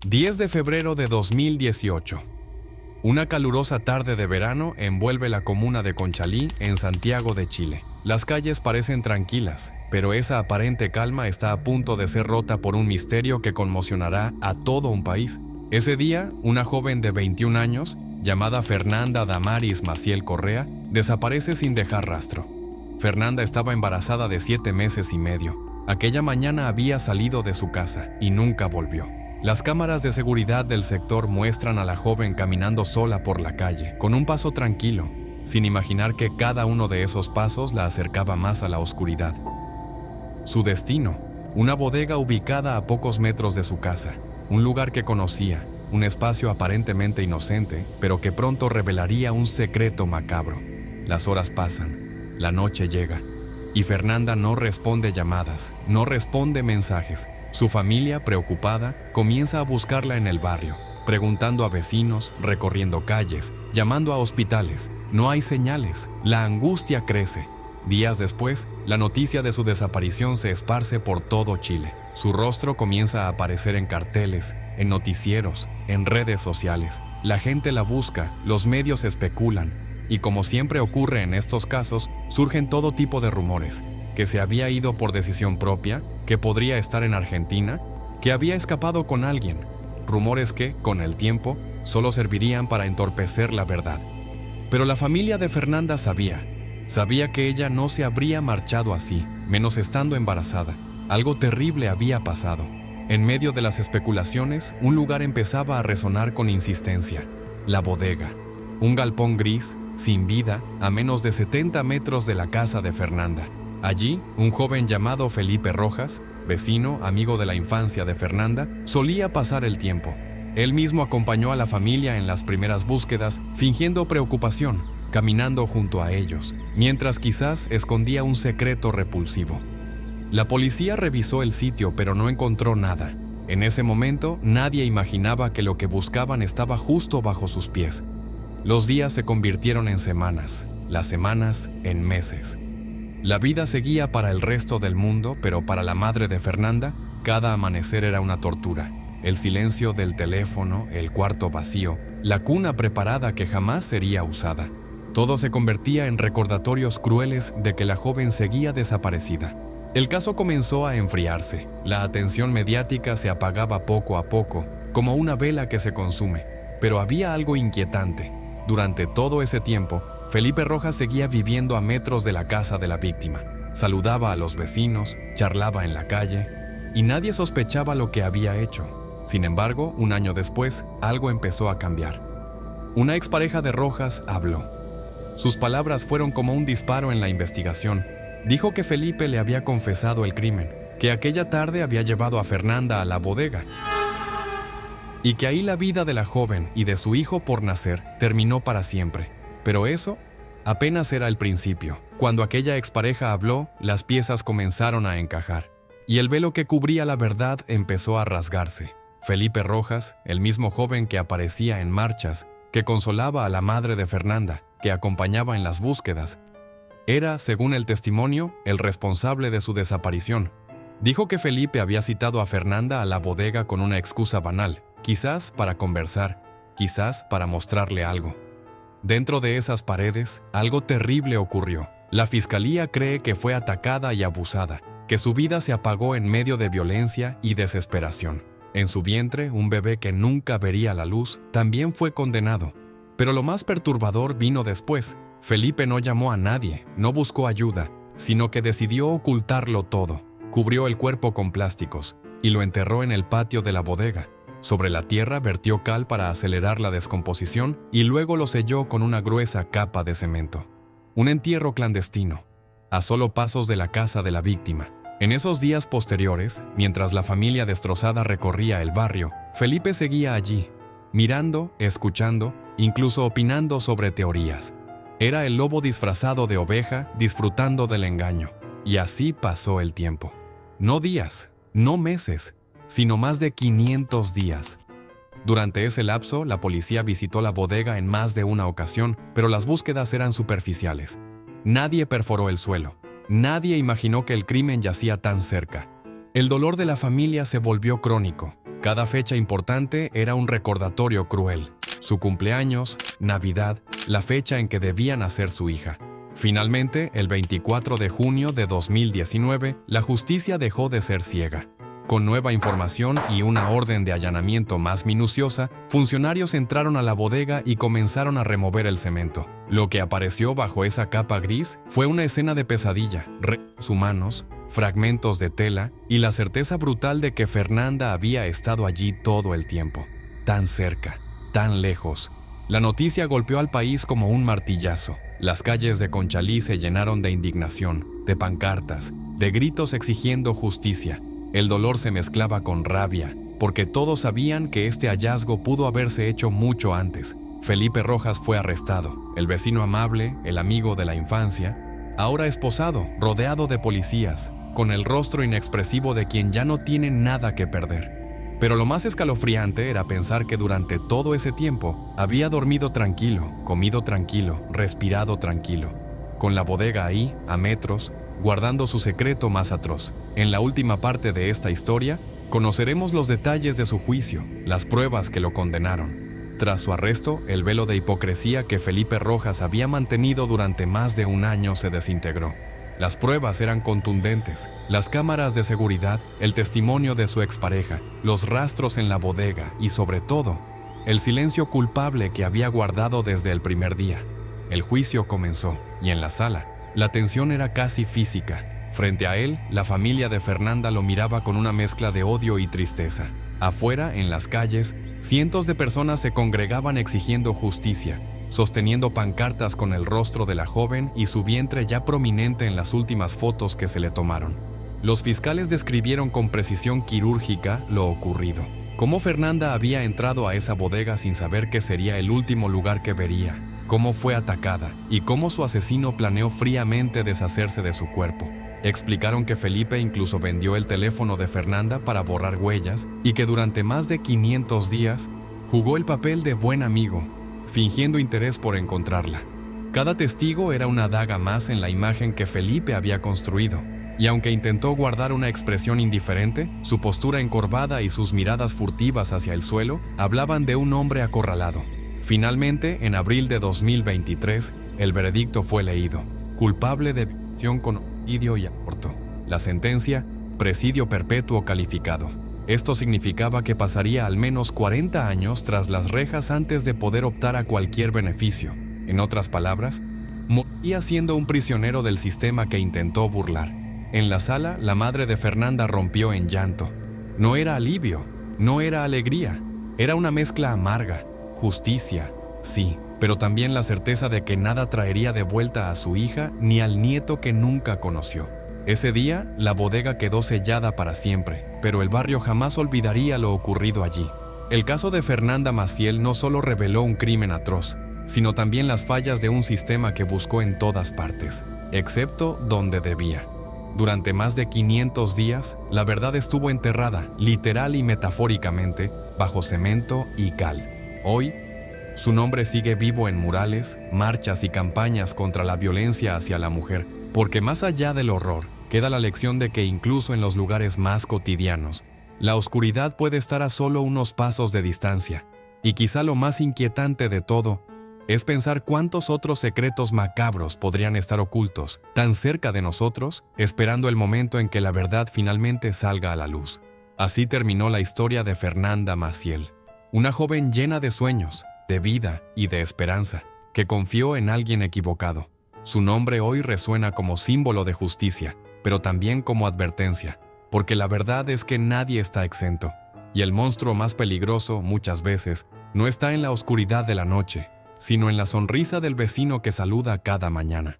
10 de febrero de 2018. Una calurosa tarde de verano envuelve la comuna de Conchalí, en Santiago de Chile. Las calles parecen tranquilas, pero esa aparente calma está a punto de ser rota por un misterio que conmocionará a todo un país. Ese día, una joven de 21 años, llamada Fernanda Damaris Maciel Correa, desaparece sin dejar rastro. Fernanda estaba embarazada de 7 meses y medio. Aquella mañana había salido de su casa y nunca volvió. Las cámaras de seguridad del sector muestran a la joven caminando sola por la calle, con un paso tranquilo, sin imaginar que cada uno de esos pasos la acercaba más a la oscuridad. Su destino, una bodega ubicada a pocos metros de su casa, un lugar que conocía, un espacio aparentemente inocente, pero que pronto revelaría un secreto macabro. Las horas pasan, la noche llega, y Fernanda no responde llamadas, no responde mensajes. Su familia, preocupada, comienza a buscarla en el barrio, preguntando a vecinos, recorriendo calles, llamando a hospitales. No hay señales, la angustia crece. Días después, la noticia de su desaparición se esparce por todo Chile. Su rostro comienza a aparecer en carteles, en noticieros, en redes sociales. La gente la busca, los medios especulan, y como siempre ocurre en estos casos, surgen todo tipo de rumores. Que se había ido por decisión propia, que podría estar en Argentina, que había escapado con alguien. Rumores que, con el tiempo, solo servirían para entorpecer la verdad. Pero la familia de Fernanda sabía que ella no se habría marchado así, menos estando embarazada. Algo terrible había pasado. En medio de las especulaciones, un lugar empezaba a resonar con insistencia: la bodega. Un galpón gris, sin vida, a menos de 70 metros de la casa de Fernanda. Allí, un joven llamado Felipe Rojas, vecino, amigo de la infancia de Fernanda, solía pasar el tiempo. Él mismo acompañó a la familia en las primeras búsquedas, fingiendo preocupación, caminando junto a ellos, mientras quizás escondía un secreto repulsivo. La policía revisó el sitio, pero no encontró nada. En ese momento, nadie imaginaba que lo que buscaban estaba justo bajo sus pies. Los días se convirtieron en semanas, las semanas en meses. La vida seguía para el resto del mundo, pero para la madre de Fernanda, cada amanecer era una tortura. El silencio del teléfono, el cuarto vacío, la cuna preparada que jamás sería usada. Todo se convertía en recordatorios crueles de que la joven seguía desaparecida. El caso comenzó a enfriarse. La atención mediática se apagaba poco a poco, como una vela que se consume. Pero había algo inquietante. Durante todo ese tiempo, Felipe Rojas seguía viviendo a metros de la casa de la víctima. Saludaba a los vecinos, charlaba en la calle, y nadie sospechaba lo que había hecho. Sin embargo, un año después, algo empezó a cambiar. Una expareja de Rojas habló. Sus palabras fueron como un disparo en la investigación. Dijo que Felipe le había confesado el crimen, que aquella tarde había llevado a Fernanda a la bodega, y que ahí la vida de la joven y de su hijo por nacer terminó para siempre. Pero eso apenas era el principio. Cuando aquella expareja habló, las piezas comenzaron a encajar, y el velo que cubría la verdad empezó a rasgarse. Felipe Rojas, el mismo joven que aparecía en marchas, que consolaba a la madre de Fernanda, que acompañaba en las búsquedas, era, según el testimonio, el responsable de su desaparición. Dijo que Felipe había citado a Fernanda a la bodega con una excusa banal, quizás para conversar, quizás para mostrarle algo. Dentro de esas paredes, algo terrible ocurrió. La fiscalía cree que fue atacada y abusada, que su vida se apagó en medio de violencia y desesperación. En su vientre, un bebé que nunca vería la luz también fue condenado. Pero lo más perturbador vino después. Felipe no llamó a nadie, no buscó ayuda, sino que decidió ocultarlo todo. Cubrió el cuerpo con plásticos y lo enterró en el patio de la bodega. Sobre la tierra vertió cal para acelerar la descomposición y luego lo selló con una gruesa capa de cemento. Un entierro clandestino, a solo pasos de la casa de la víctima. En esos días posteriores, mientras la familia destrozada recorría el barrio, Felipe seguía allí, mirando, escuchando, incluso opinando sobre teorías. Era el lobo disfrazado de oveja, disfrutando del engaño. Y así pasó el tiempo. No días, no meses, sino más de 500 días. Durante ese lapso, la policía visitó la bodega en más de una ocasión, pero las búsquedas eran superficiales. Nadie perforó el suelo. Nadie imaginó que el crimen yacía tan cerca. El dolor de la familia se volvió crónico. Cada fecha importante era un recordatorio cruel. Su cumpleaños, Navidad, la fecha en que debía nacer su hija. Finalmente, el 24 de junio de 2019, la justicia dejó de ser ciega. Con nueva información y una orden de allanamiento más minuciosa, funcionarios entraron a la bodega y comenzaron a remover el cemento. Lo que apareció bajo esa capa gris fue una escena de pesadilla, restos humanos, fragmentos de tela y la certeza brutal de que Fernanda había estado allí todo el tiempo. Tan cerca, tan lejos. La noticia golpeó al país como un martillazo. Las calles de Conchalí se llenaron de indignación, de pancartas, de gritos exigiendo justicia. El dolor se mezclaba con rabia, porque todos sabían que este hallazgo pudo haberse hecho mucho antes. Felipe Rojas fue arrestado, el vecino amable, el amigo de la infancia, ahora esposado, rodeado de policías, con el rostro inexpresivo de quien ya no tiene nada que perder. Pero lo más escalofriante era pensar que durante todo ese tiempo había dormido tranquilo, comido tranquilo, respirado tranquilo, con la bodega ahí, a metros, guardando su secreto más atroz. En la última parte de esta historia, conoceremos los detalles de su juicio, las pruebas que lo condenaron. Tras su arresto, el velo de hipocresía que Felipe Rojas había mantenido durante más de un año se desintegró. Las pruebas eran contundentes, las cámaras de seguridad, el testimonio de su expareja, los rastros en la bodega y, sobre todo, el silencio culpable que había guardado desde el primer día. El juicio comenzó, y en la sala, la tensión era casi física. Frente a él, la familia de Fernanda lo miraba con una mezcla de odio y tristeza. Afuera, en las calles, cientos de personas se congregaban exigiendo justicia, sosteniendo pancartas con el rostro de la joven y su vientre ya prominente en las últimas fotos que se le tomaron. Los fiscales describieron con precisión quirúrgica lo ocurrido. Cómo Fernanda había entrado a esa bodega sin saber que sería el último lugar que vería, cómo fue atacada y cómo su asesino planeó fríamente deshacerse de su cuerpo. Explicaron que Felipe incluso vendió el teléfono de Fernanda para borrar huellas y que durante más de 500 días jugó el papel de buen amigo, fingiendo interés por encontrarla. Cada testigo era una daga más en la imagen que Felipe había construido, y aunque intentó guardar una expresión indiferente, su postura encorvada y sus miradas furtivas hacia el suelo hablaban de un hombre acorralado. Finalmente, en abril de 2023, el veredicto fue leído: culpable de violación con homicidio y aborto. La sentencia: presidio perpetuo calificado. Esto significaba que pasaría al menos 40 años tras las rejas antes de poder optar a cualquier beneficio. En otras palabras, moriría siendo un prisionero del sistema que intentó burlar. En la sala, la madre de Fernanda rompió en llanto. No era alivio, no era alegría, era una mezcla amarga. Justicia, sí, pero también la certeza de que nada traería de vuelta a su hija ni al nieto que nunca conoció. Ese día, la bodega quedó sellada para siempre, pero el barrio jamás olvidaría lo ocurrido allí. El caso de Fernanda Maciel no solo reveló un crimen atroz, sino también las fallas de un sistema que buscó en todas partes, excepto donde debía. Durante más de 500 días, la verdad estuvo enterrada, literal y metafóricamente, bajo cemento y cal. Hoy, su nombre sigue vivo en murales, marchas y campañas contra la violencia hacia la mujer, porque más allá del horror, queda la lección de que incluso en los lugares más cotidianos, la oscuridad puede estar a solo unos pasos de distancia. Y quizá lo más inquietante de todo es pensar cuántos otros secretos macabros podrían estar ocultos, tan cerca de nosotros, esperando el momento en que la verdad finalmente salga a la luz. Así terminó la historia de Fernanda Maciel, una joven llena de sueños, de vida y de esperanza, que confió en alguien equivocado. Su nombre hoy resuena como símbolo de justicia, pero también como advertencia, porque la verdad es que nadie está exento, y el monstruo más peligroso, muchas veces, no está en la oscuridad de la noche, sino en la sonrisa del vecino que saluda cada mañana.